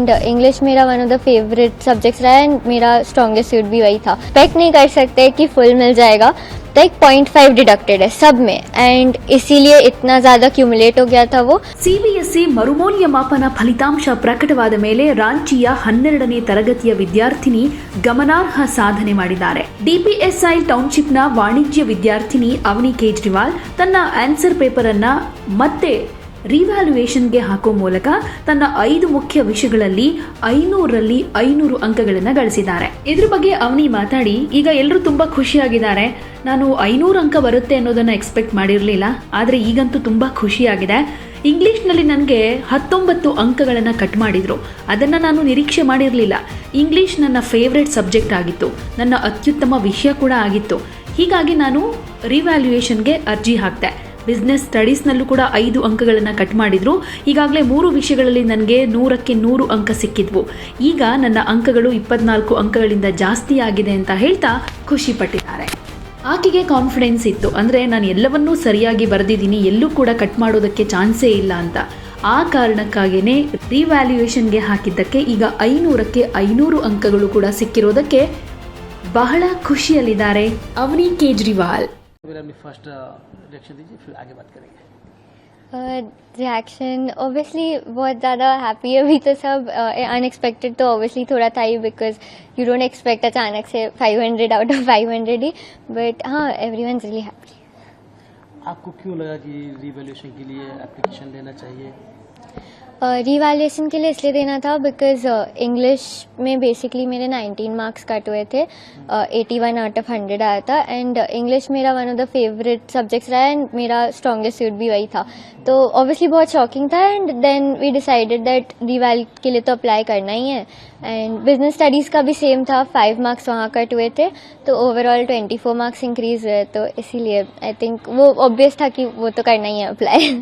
And English मेरा one of the favourite subjects रहा and मेरा स्ट्रॉन्गेस्ट सूट भी वही था. एक्सपेक्ट नहीं कर सकते कि फुल मिल जाएगा. लाइक 0.5 डिडक्टेड है सब में एंड इसीलिए इतना ज़्यादा क्यूमुलेट हो गया था वो. ಸಿಬಿಎಸ್ಇ ಮರುಮೌಲ್ಯಮಾಪನ ಫಲಿತಾಂಶ ಪ್ರಕಟವಾದ ಮೇಲೆ ರಾಂಚಿಯ 12ನೇ ತರಗತಿಯ ವಿದ್ಯಾರ್ಥಿನಿ ಗಮನಾರ್ಹ ಸಾಧನೆ ಮಾಡಿದ್ದಾರೆ. ಡಿಪಿಎಸ್ಐ ಟೌನ್ಶಿಪ್ನ ವಾಣಿಜ್ಯ ವಿದ್ಯಾರ್ಥಿನಿ ಅವನಿ ಕೇಜ್ರಿವಾಲ್ ತನ್ನ ಆನ್ಸರ್ ಪೇಪರ್ ಅನ್ನ ಮತ್ತೆ ರಿವ್ಯಾಲ್ಯೂಯೇಷನ್ಗೆ ಹಾಕೋ ಮೂಲಕ ತನ್ನ 5 ಮುಖ್ಯ ವಿಷಯಗಳಲ್ಲಿ 500ರಲ್ಲಿ 500 ಅಂಕಗಳನ್ನು ಗಳಿಸಿದ್ದಾರೆ. ಇದ್ರ ಬಗ್ಗೆ ಅವನಿ ಮಾತಾಡಿ, ಈಗ ಎಲ್ಲರೂ ತುಂಬಾ ಖುಷಿಯಾಗಿದ್ದಾರೆ. ನಾನು 500 ಅಂಕ ಬರುತ್ತೆ ಅನ್ನೋದನ್ನ ಎಕ್ಸ್ಪೆಕ್ಟ್ ಮಾಡಿರಲಿಲ್ಲ, ಆದರೆ ಈಗಂತೂ ತುಂಬಾ ಖುಷಿಯಾಗಿದೆ. ಇಂಗ್ಲಿಷ್ನಲ್ಲಿ ನನಗೆ 19 ಅಂಕಗಳನ್ನು ಕಟ್ ಮಾಡಿದ್ರು. ಅದನ್ನು ನಾನು ನಿರೀಕ್ಷೆ ಮಾಡಿರಲಿಲ್ಲ. ಇಂಗ್ಲಿಷ್ ನನ್ನ ಫೇವ್ರೆಟ್ ಸಬ್ಜೆಕ್ಟ್ ಆಗಿತ್ತು, ನನ್ನ ಅತ್ಯುತ್ತಮ ವಿಷಯ ಕೂಡ ಆಗಿತ್ತು. ಹೀಗಾಗಿ ನಾನು ರಿವ್ಯಾಲ್ಯೂಯೇಷನ್ಗೆ ಅರ್ಜಿ ಹಾಕ್ತೆ. ಬಿಸ್ನೆಸ್ ಸ್ಟಡೀಸ್ನಲ್ಲೂ ಕೂಡ 5 ಅಂಕಗಳನ್ನು ಕಟ್ ಮಾಡಿದ್ರು. ಈಗಾಗಲೇ 3 ವಿಷಯಗಳಲ್ಲಿ ನನಗೆ 100ಕ್ಕೆ 100 ಅಂಕ ಸಿಕ್ಕಿದ್ವು. ಈಗ ನನ್ನ ಅಂಕಗಳು 24 ಅಂಕಗಳಿಂದ ಜಾಸ್ತಿ ಆಗಿದೆ ಅಂತ ಹೇಳ್ತಾ ಖುಷಿ ಪಟ್ಟಿದ್ದಾರೆ. ಆಕೆಗೆ ಕಾನ್ಫಿಡೆನ್ಸ್ ಇತ್ತು, ಅಂದರೆ ನಾನು ಎಲ್ಲವನ್ನೂ ಸರಿಯಾಗಿ ಬರೆದಿದ್ದೀನಿ, ಎಲ್ಲೂ ಕೂಡ ಕಟ್ ಮಾಡೋದಕ್ಕೆ ಚಾನ್ಸೇ ಇಲ್ಲ ಅಂತ. ಆ ಕಾರಣಕ್ಕಾಗಿಯೇ ರಿವ್ಯಾಲ್ಯೂಯೇಷನ್ಗೆ ಹಾಕಿದ್ದಕ್ಕೆ ಈಗ 500ಕ್ಕೆ 500 ಅಂಕಗಳು ಕೂಡ ಸಿಕ್ಕಿರೋದಕ್ಕೆ ಬಹಳ ಖುಷಿಯಲ್ಲಿದ್ದಾರೆ ಅವನಿ ಕೇಜ್ರಿವಾಲ್. फर्स्ट रिएक्शन दीजिए, फिर आगे बात करेंगे. रिएक्शन ऑब्वियसली बहुत ज़्यादा हैप्पी है. अभी तो सब अनएक्सपेक्टेड तो ऑब्वियसली थोड़ा था ही, बिकॉज यू डोंट एक्सपेक्ट अचानक से 500 आउट ऑफ 500 ही. बट हाँ, एवरीवन इज रियली हैप्पी. आपको क्यों लगा कि रिवैल्यूएशन के लिए एप्लीकेशन देना चाहिए? रिवैल्यूएशन के लिए इसलिए देना था बिकॉज इंग्लिश में बेसिकली मेरे 19 मार्क्स कट हुए थे. 81 आउट ऑफ 100 आया था एंड इंग्लिश मेरा one of the favourite subjects रहा एंड मेरा स्ट्रॉन्गेस्ट सूट भी वही था. तो ऑब्वियसली बहुत शॉकिंग था and then we decided that रिवैल के लिए तो अप्लाई करना ही है. एंड बिजनेस स्टडीज़ का भी सेम था, 5 मार्क्स वहाँ कट हुए थे, तो ओवरऑल 24 मार्क्स इंक्रीज हुए. तो इसीलिए आई थिंक वो ऑब्वियस था कि वो तो करना ही है अप्लाई.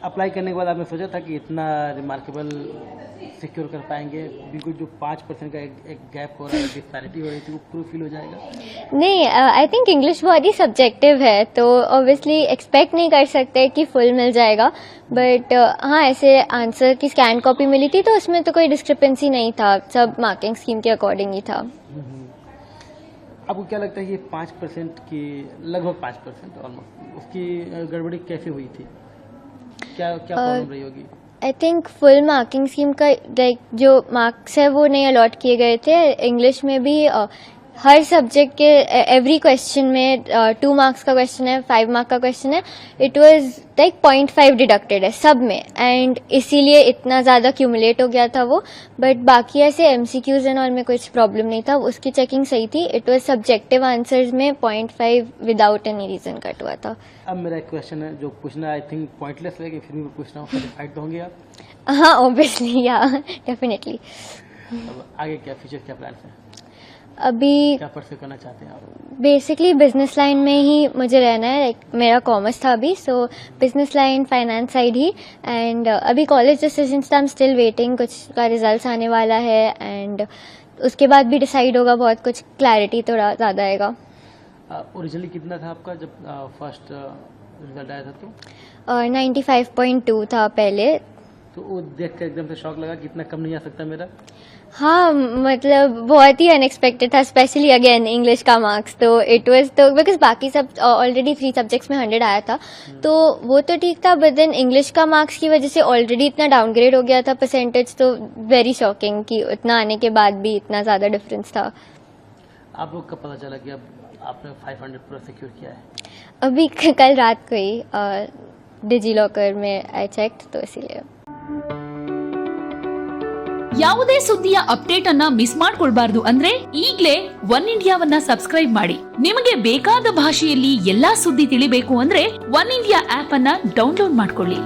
अप्लाई करने के बाद आपने सोचा था कि इतना रिमार्केबल सिक्योर कर पाएंगे? बिल्कुल जो 5% का एक गैप हो रहा है, डिस्पैरिटी हो रही थी, वो प्रूफ फील हो जाएगा? नहीं, आई थिंक इंग्लिश बहुत ही सब्जेक्टिव है, तो ऑब्वियसली एक्सपेक्ट नहीं कर सकते कि फुल मिल जाएगा. बट हाँ, ऐसे आंसर की स्कैन कॉपी मिली थी तो उसमें तो कोई डिस्क्रिपेंसी नहीं था, सब मार्किंग स्कीम के अकॉर्डिंग ही था. आपको क्या लगता है कि 5% की, लगभग 5% ऑलमोस्ट, उसकी गड़बड़ी कैसे हुई थी? क्या प्रॉब्लम रही होगी? I think full marking scheme का लाइक जो मार्क्स है वो नहीं अलॉट किए गए थे. इंग्लिश में भी हर सब्जेक्ट के एवरी क्वेश्चन में 2 मार्क्स का क्वेश्चन है, 5 मार्क का क्वेश्चन है. इट वाज लाइक 0.5 डिडक्टेड है सब में एंड इसीलिए इतना ज़्यादा क्यूमुलेट हो गया था वो. बट बाकी ऐसे MCQs एंड ऑल में कुछ प्रॉब्लम नहीं था, उसकी चेकिंग सही थी. इट वाज सब्जेक्टिव आंसर्स में 0.5 विदाउट एनी रीज़न कट हुआ था. अब मेरा एक क्वेश्चन है जो पूछना आई थिंक पॉइंटलेस है, कि फिर भी पूछ रहा हूँ, सेटिस्फाइड तो होंगे आप? हाँ, ऑब्वियसली, या डेफिनेटली. अब आगे क्या फ्यूचर, क्या प्लान है? अभी क्या परस्यू करना चाहते हैं आप? बेसिकली बिजनेस लाइन में ही मुझे रहना है. लाइक मेरा कॉमर्स था अभी, सो business line, finance side he. And अभी कॉलेज डिसीजंस था, आई एम स्टिल वेटिंग, कुछ का रिजल्ट्स आने वाला है एंड उसके बाद भी डिसाइड होगा, बहुत कुछ क्लैरिटी थोड़ा ज़्यादा आएगा. ओरिजिनली कितना था आपका जब फर्स्ट रिजल्ट आया था? तो 95.2 था पहले. तो वो देख कर एकदम से शॉक लगा कि इतना कम नहीं आ सकता मेरा? हाँ, मतलब बहुत ही अनएक्सपेक्टेड था, स्पेशली अगेन इंग्लिश का मार्क्स. तो इट वाज, तो बिकॉज बाकी सब ऑलरेडी 3 सब्जेक्ट्स में 100 आया था, तो वो तो ठीक था. बट देन इंग्लिश का मार्क्स की वजह से ऑलरेडी इतना डाउनग्रेड हो गया था परसेंटेज, तो वेरी शॉकिंग कि उतना आने के बाद भी इतना ज़्यादा डिफरेंस था. आप लोग कब पता चला कि अब आपने 500 पूरा सिक्योर किया है? अभी कल रात को ही डिजी लॉकर में आई चेक्ड, तो इसीलिए. ಯಾವುದೇ ಸುದ್ದಿಯ ಅಪ್ಡೇಟ್ ಅನ್ನ ಮಿಸ್ ಮಾಡ್ಕೊಳ್ಬಾರ್ದು ಅಂದ್ರೆ ಈಗ್ಲೇ ಒನ್ ಇಂಡಿಯಾವನ್ನ ಸಬ್ಸ್ಕ್ರೈಬ್ ಮಾಡಿ. ನಿಮಗೆ ಬೇಕಾದ ಭಾಷೆಯಲ್ಲಿ ಎಲ್ಲಾ ಸುದ್ದಿ ತಿಳಿಬೇಕು ಅಂದ್ರೆ ಒನ್ ಇಂಡಿಯಾ ಆಪ್ ಅನ್ನ ಡೌನ್ಲೋಡ್ ಮಾಡ್ಕೊಳ್ಳಿ.